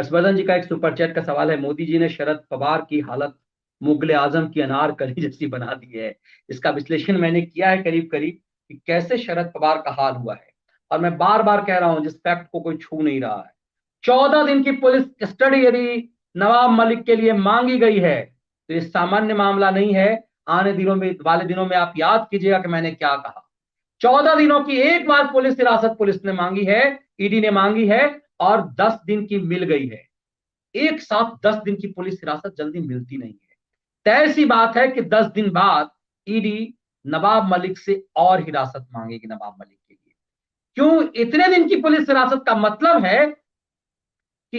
हर्षवर्धन जी का एक super chat का सवाल है, मोदी जी ने शरद पवार की हालत मुगले आजम की अनारकली जैसी बना दी है। इसका विश्लेषण मैंने किया है करीब करीब कि कैसे शरद पवार का हाल हुआ है। और मैं बार बार कह रहा हूं, जिस फैक्ट को कोई छू नहीं रहा है, 14 दिन की पुलिस कस्टडी यदि नवाब मलिक के लिए मांगी गई है तो ये सामान्य मामला नहीं है। आने दिनों में वाले दिनों में आप याद कीजिएगा कि मैंने क्या कहा। 14 दिनों की एक बार पुलिस हिरासत पुलिस ने मांगी है, ईडी ने मांगी है, और 10 दिन की मिल गई है। एक साथ 10 दिन की पुलिस हिरासत जल्दी मिलती नहीं है। तय सी बात है कि 10 दिन बाद ईडी नवाब मलिक से और हिरासत मांगेगी नवाब मलिक के लिए। क्यों इतने दिन की पुलिस हिरासत का मतलब है कि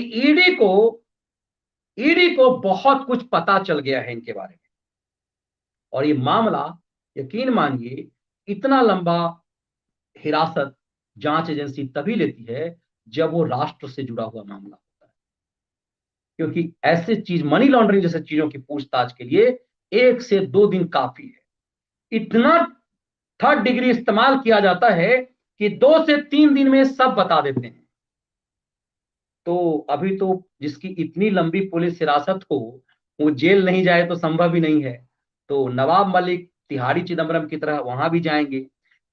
ईडी को बहुत कुछ पता चल गया है इनके बारे में। और ये मामला, यकीन मानिए, इतना लंबा हिरासत जांच एजेंसी तभी लेती है जब वो राष्ट्र से जुड़ा हुआ मामला होता है। क्योंकि ऐसे चीज, मनी लॉन्ड्रिंग जैसे चीजों की पूछताछ के लिए 1 से 2 दिन काफी है। इतना थर्ड डिग्री इस्तेमाल किया जाता है कि 2 से 3 दिन में सब बता देते हैं। तो अभी तो जिसकी इतनी लंबी पुलिस हिरासत हो, वो जेल नहीं जाए तो संभव ही नहीं है। तो नवाब मलिक तिहाड़ी चिदम्बरम की तरह वहां भी जाएंगे।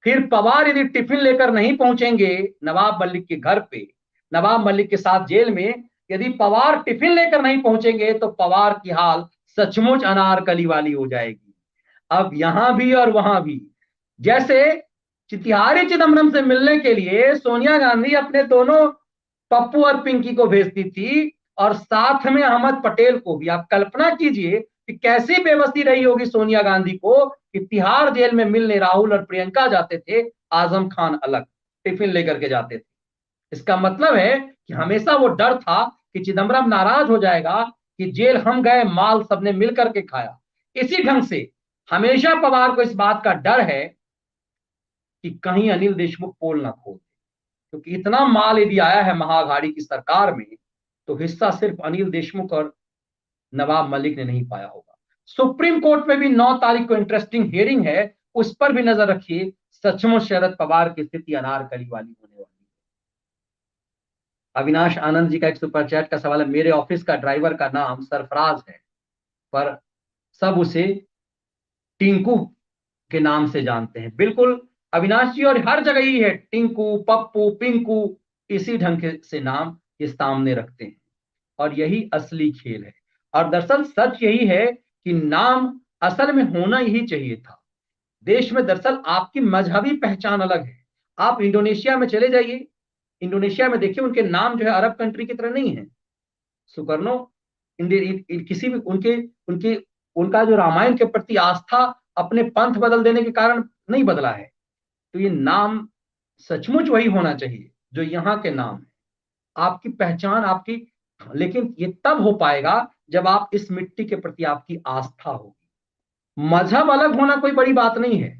फिर पवार यदि टिफिन लेकर नहीं पहुंचेंगे नवाब मलिक के घर पे, नवाब मलिक के साथ जेल में, यदि पवार टिफिन लेकर नहीं पहुंचेंगे तो पवार की हाल सचमुच अनारकली वाली हो जाएगी। अब यहां भी और वहां भी, जैसे तिहाड़ी चिदम्बरम से मिलने के लिए सोनिया गांधी अपने दोनों पप्पू और पिंकी को भेजती थी, और साथ में अहमद पटेल को भी। आप कल्पना कीजिए कि कैसी बेबसी रही होगी सोनिया गांधी को कि तिहाड़ जेल में मिलने राहुल और प्रियंका जाते थे, आजम खान अलग टिफिन लेकर के जाते थे। इसका मतलब है कि हमेशा वो डर था कि चिदम्बरम नाराज हो जाएगा कि जेल हम गए, माल सबने मिल करके खाया। इसी ढंग से हमेशा पवार को इस बात का डर है कि कहीं अनिल देशमुख पोल ना खोल, क्योंकि इतना माल यदि आया है महाअघाड़ी की सरकार में तो हिस्सा सिर्फ अनिल देशमुख और नवाब मलिक ने नहीं पाया होगा। सुप्रीम कोर्ट में भी 9 तारीख को इंटरेस्टिंग हियरिंग है, उस पर भी नजर रखिए। सचमुच शरद पवार की स्थिति अनारकली वाली होने वाली है। अविनाश आनंद जी का एक सुपर चैट का सवाल है, मेरे ऑफिस का ड्राइवर का नाम सरफराज है, पर सब उसे टिंकू के नाम से जानते हैं। बिल्कुल अविनाश जी, और हर जगह ही है, टिंकू, पप्पू, पिंकू, इसी ढंग से नाम ये सामने रखते हैं। और यही असली खेल है। और दरअसल सच यही है कि नाम असल में होना ही चाहिए था। देश में दरअसल आपकी मजहबी पहचान अलग है। आप इंडोनेशिया में चले जाइए, इंडोनेशिया में देखिए उनके नाम जो है अरब कंट्री की तरह नहीं है। सुकर्नो, किसी भी उनके उनके उनका जो रामायण के प्रति आस्था अपने पंथ बदल देने के कारण नहीं बदला है। तो ये नाम सचमुच वही होना चाहिए जो यहाँ के नाम है, आपकी पहचान आपकी। लेकिन ये तब हो पाएगा जब आप इस मिट्टी के प्रति आपकी आस्था होगी। मजहब अलग होना कोई बड़ी बात नहीं है,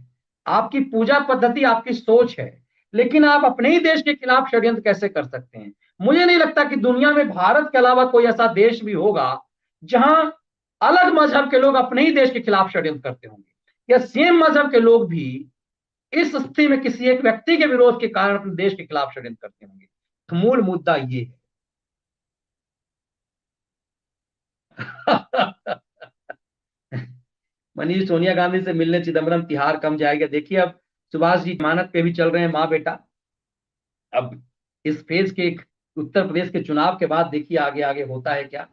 आपकी पूजा पद्धति आपकी सोच है। लेकिन आप अपने ही देश के खिलाफ षड्यंत्र कैसे कर सकते हैं? मुझे नहीं लगता कि दुनिया में भारत के अलावा कोई ऐसा देश भी होगा जहां अलग मजहब के लोग अपने ही देश के खिलाफ षड्यंत्र करते होंगे, या सेम मजहब के लोग भी इस स्थिति में किसी एक व्यक्ति के विरोध के कारण अपने देश के खिलाफ षड्यंत्र करते होंगे। तो मूल मुद्दा ये है। मनीष, सोनिया गांधी से मिलने चिदम्बरम तिहाड़ कम जाएगा। देखिए, अब सुभाष जी जमानत पे भी चल रहे हैं, माँ बेटा। अब इस फेज के उत्तर प्रदेश के चुनाव के बाद देखिए आगे आगे होता है क्या।